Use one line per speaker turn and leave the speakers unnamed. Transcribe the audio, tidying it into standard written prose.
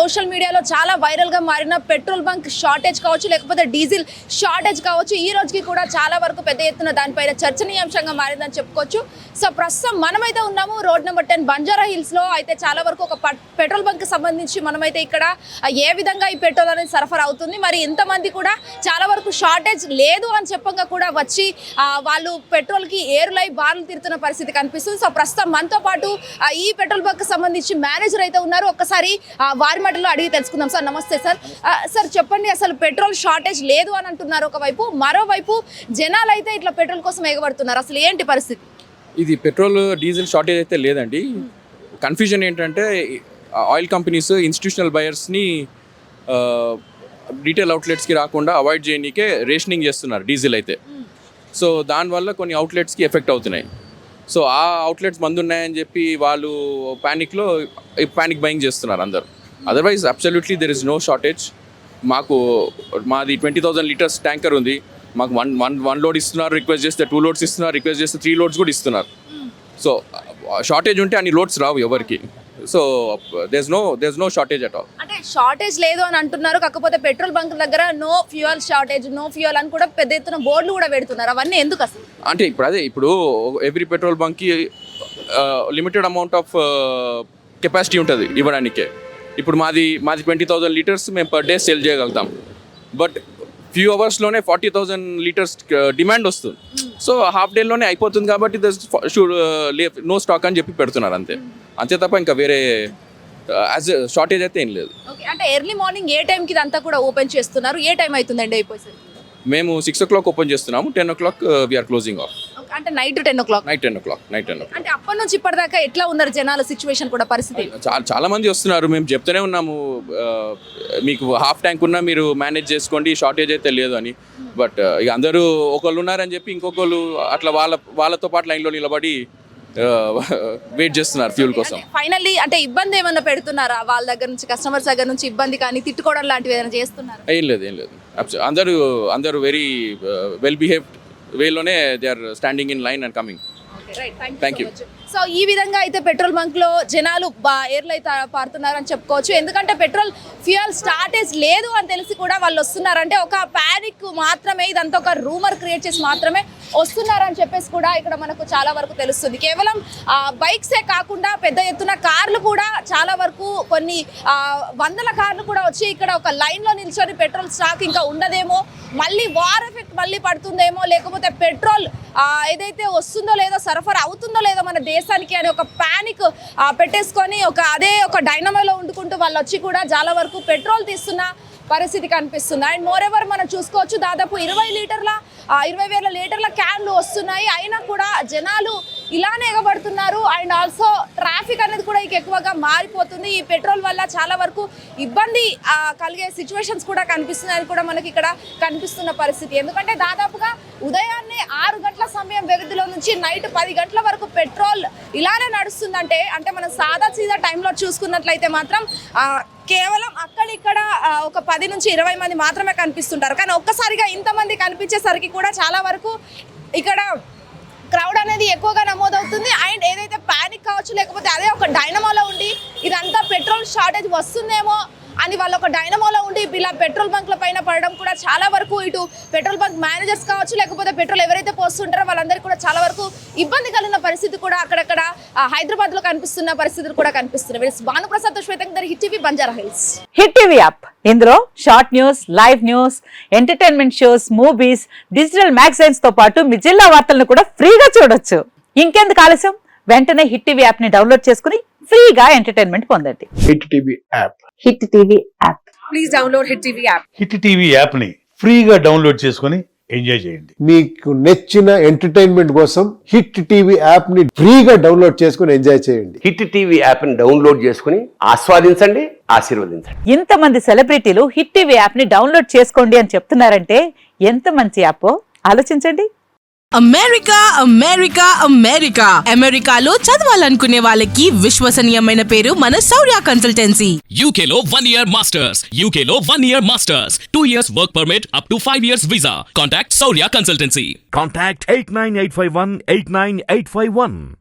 Social మీడియాలో చాలా వైరల్గా మారిన పెట్రోల్ బంక్ షార్టేజ్ కావచ్చు, లేకపోతే డీజిల్ షార్టేజ్ కావచ్చు, ఈ రోజుకి కూడా చాలా వరకు పెద్ద ఎత్తున దానిపైన చర్చనీయాంశంగా మారిందని చెప్పుకోవచ్చు. సో ప్రస్తుతం మనమైతే ఉన్నాము రోడ్ నెంబర్ 10 బంజారా హిల్స్లో. అయితే చాలా వరకు ఒక పెట్రోల్ బంక్ సంబంధించి మనమైతే ఇక్కడ ఏ విధంగా ఈ పెట్రోల్ అనేది సరఫరా అవుతుంది, మరి ఇంతమంది కూడా చాలా వరకు షార్టేజ్ లేదు అని చెప్పంగా కూడా వచ్చి వాళ్ళు పెట్రోల్కి ఏరులై బార్లు తీరుతున్న పరిస్థితి కనిపిస్తుంది. సో ప్రస్తుతం మనతో పాటు ఈ పెట్రోల్ బంక్ సంబంధించి మేనేజర్ అయితే ఉన్నారు. ఒక్కసారి వారి మాటల్లో అడిగి తెలుసుకుందాం. సార్ నమస్తే సార్. సార్ చెప్పండి, అసలు పెట్రోల్ షార్టేజ్ లేదు అని అంటున్నారు ఒకవైపు, మరోవైపు జనాలు అయితే ఇట్లా పెట్రోల్ కోసం ఎగబడుతున్నారు. అసలు ఏంటి పరిస్థితి?
ఇది పెట్రోల్ డీజిల్ షార్టేజ్ అయితే లేదండి. కన్ఫ్యూజన్ ఏంటంటే ఆయిల్ కంపెనీస్ ఇన్స్టిట్యూషనల్ బయర్స్ని రీటైల్ అవుట్లెట్స్కి రాకుండా అవాయిడ్ చేయడానికే రేషనింగ్ చేస్తున్నారు డీజిల్ అయితే. సో దానివల్ల కొన్ని అవుట్లెట్స్కి ఎఫెక్ట్ అవుతున్నాయి. సో ఆ అవుట్లెట్స్ మందు ఉన్నాయని చెప్పి వాళ్ళు ప్యానిక్ బయింగ్ చేస్తున్నారు అందరు. Otherwise absolutely there is no shortage. మాది 20,000 లీటర్స్ ట్యాంకర్ ఉంది. మాకు వన్ లోడ్ ఇస్తున్నారు, రిక్వెస్ట్ చేస్తే 2 లోడ్స్ ఇస్తున్నారు, రిక్వెస్ట్ చేస్తే 3 లోడ్స్ కూడా ఇస్తున్నారు. సో షార్టేజ్ ఉంటే అన్ని లోడ్స్ రావు ఎవరికి. So there no shortage at all.
అంటే షార్టేజ్ లేదు అని అంటున్నారు, కాకపోతే పెట్రోల్ బంక్ దగ్గర no fuel shortage, no fuel అని కూడా పెద్ద ఎత్తున బోర్డులు కూడా పెడుతున్నారు. అవన్నీ ఎందుకు అసలు?
అంటే ఇప్పుడు ఎవ్రీ పెట్రోల్ బంక్కి లిమిటెడ్ అమౌంట్ ఆఫ్ కెపాసిటీ ఉంటుంది ఇవ్వడానికే. ఇప్పుడు మాది 20,000 లీటర్స్ మేము పర్ డే సేల్ చేయగలుగుతాం. బట్ ఫ్యూ అవర్స్లోనే 40,000 లీటర్స్ డిమాండ్ వస్తుంది. సో హాఫ్ డేలోనే అయిపోతుంది కాబట్టి నో స్టాక్ అని చెప్పి పెడుతున్నారు అంతే తప్ప ఇంకా వేరే యాజ్ షార్టేజ్ అయితే ఏం లేదు.
అంటే ఎర్లీ మార్నింగ్ ఏ టైంకి ఇదంతా కూడా ఓపెన్ చేస్తున్నారు? ఏ టైం అవుతుందండి అయిపోయి?
మేము 6 o'clock ఓపెన్ చేస్తున్నాము. 10 o'clock వీఆర్ క్లోజింగ్ ఆఫ్.
అంటే నైట్ 10 o'clock.
Night 10 o'clock.
అంటే అప్పటి నుంచి ఇప్పటిదాకా ఎట్లా ఉన్నారు జనాల సిచ్యువేషన్ కూడా పరిస్థితి?
చాలా మంది వస్తున్నారు. మేము చెప్తూనే ఉన్నాము మీకు హాఫ్ ట్యాంక్ ఉన్నా మీరు మేనేజ్ చేసుకోండి, షార్టేజ్ అయితే లేదు అని. బట్ ఇక అందరూ ఒకళ్ళు ఉన్నారని చెప్పి ఇంకొకళ్ళు అట్లా వాళ్ళతో పాటు లైన్లో నిలబడి వెయిట్ చేస్తున్నారు ఫ్యూల్ కోసం.
ఫైనల్లీ అంటే ఇబ్బంది ఏమన్నా పెడుతున్నారా వాళ్ళ దగ్గర నుంచి, కస్టమర్స్ దగ్గర నుంచి ఇబ్బంది కానీ తిట్టుకోవడం లాంటివి ఏదైనా చేస్తున్నారు?
ఏం లేదు. అందరూ వెరీ వెల్ బిహేవ్డ్ వేలోనే they are standing in line and coming. Thank you.
So ఈ విధంగా అయితే పెట్రోల్ బంక్లో జనాలు ఏర్లు అయితే పారుతున్నారు అని చెప్పుకోవచ్చు. ఎందుకంటే పెట్రోల్ ఫ్యూయల్ స్టార్టేజ్ లేదు అని తెలిసి కూడా వాళ్ళు వస్తున్నారంటే ఒక ప్యానిక్ మాత్రమే, ఇదంతా ఒక రూమర్ క్రియేట్ చేసి మాత్రమే వస్తున్నారని చెప్పేసి కూడా ఇక్కడ మనకు చాలా వరకు తెలుస్తుంది. కేవలం బైక్సే కాకుండా పెద్ద ఎత్తున కార్లు కూడా చాలా వరకు కొన్ని వందల కార్లు కూడా వచ్చి ఇక్కడ ఒక లైన్లో నిల్చొని పెట్రోల్ స్టాక్ ఇంకా ఉండదేమో, మళ్ళీ వార్ ఎఫెక్ట్ మళ్ళీ పడుతుందేమో, లేకపోతే పెట్రోల్ ఏదైతే వస్తుందో లేదో సరఫరా అవుతుందో లేదో మన దేశానికి అని ఒక ప్యానిక్ పెట్టేసుకొని ఒక డైనమోలో వండుకుంటూ వాళ్ళు వచ్చి కూడా చాలా వరకు పెట్రోల్ తీస్తున్న పరిస్థితి కనిపిస్తుంది. అండ్ మోర్ ఎవర్ మనం చూసుకోవచ్చు, దాదాపు 20,000 లీటర్ల క్యాన్లు వస్తున్నాయి. అయినా కూడా జనాలు ఇలానే ఎగబడుతున్నారు. అండ్ ఆల్సో ట్రాఫిక్ అనేది కూడా ఎక్కువగా మారిపోతుంది. ఈ పెట్రోల్ వల్ల చాలా వరకు ఇబ్బంది కలిగే సిచ్యువేషన్స్ కూడా కనిపిస్తున్నాయని కూడా మనకి ఇక్కడ కనిపిస్తున్న పరిస్థితి. ఎందుకంటే దాదాపుగా ఉదయాన్నే 6 గంటల సమయం వ్యవధిలో నుంచి నైట్ 10 గంటల వరకు పెట్రోల్ ఇలానే నడుస్తుందంటే మనం సీదా టైంలో చూసుకున్నట్లయితే మాత్రం కేవలం అక్కడిక్కడ ఒక 10 నుంచి 20 మంది మాత్రమే కనిపిస్తుంటారు. కానీ ఒక్కసారిగా ఇంతమంది కనిపించేసరికి కూడా చాలా వరకు ఇక్కడ క్రౌడ్ అనేది ఎక్కువగా నమోదవుతుంది. అండ్ ఏదైతే ప్యానిక్ కావచ్చు, లేకపోతే అదే ఒక డైనమోలో ఉండి ఇదంతా పెట్రోల్ షార్టేజ్ వస్తుందేమో అని వాళ్ళు ఒక డైనమోలో ఉండి ఇలా పెట్రోల్ బంక్ల పైన పడడం కూడా చాలా వరకు ఇటు పెట్రోల్ బంక్ మేనేజర్స్ కావచ్చు, లేకపోతే పెట్రోల్ ఎవరైతే పోస్తుంటారో వాళ్ళందరికీ కూడా చాలా వరకు ఇబ్బంది కలిగిన పరిస్థితి కూడా అక్కడక్కడ హైదరాబాద్లో కనిపిస్తున్న పరిస్థితులు కూడా కనిపిస్తున్నాయి. Bhanuprasad Shwetankar, hit TV, Banjara Hills.
Hit TV app, ఇందులో short news, live news, entertainment shows, movies, digital magazines తో పాటు మీ జిల్లా వార్తలను కూడా ఫ్రీగా చూడొచ్చు. ఇంకెందుకు ఆలస్యం, వెంటనే హిట్ టీవీ యాప్ ని డౌన్లోడ్ చేసుకుని ఫ్రీగా ఎంటర్టైన్మెంట్ పొందండి.
Hit TV app.
Hit TV app.
Please download hit TV app.
Hit TV app ని ఫ్రీగా డౌన్లోడ్ చేసుకుని ఎంజాయ్ చేయండి.
మీకు నచ్చిన ఎంటర్టైన్మెంట్ కోసం హిట్ టీవీ యాప్ ని ఫ్రీగా డౌన్లోడ్ చేసుకుని ఎంజాయ్ చేయండి.
హిట్ టీవీ యాప్ ని డౌన్లోడ్ చేసుకుని ఆస్వాదించండి, ఆశీర్వదించండి.
ఇంతమంది సెలబ్రిటీలు హిట్ టీవీ యాప్ ని డౌన్లోడ్ చేసుకోండి అని చెప్తున్నారంటే ఎంత మంచి యాప్ ఆలోచించండి.
అమెరికాలో చదవాలనుకునే వాళ్ళకి విశ్వసనీయమైన పేరు మన శౌర్య కన్సల్టెన్సీ.
UK లో 1 year masters, 2 years work permit up to 5 years visa. Contact Saurya Consultancy.
Contact 89851 89851.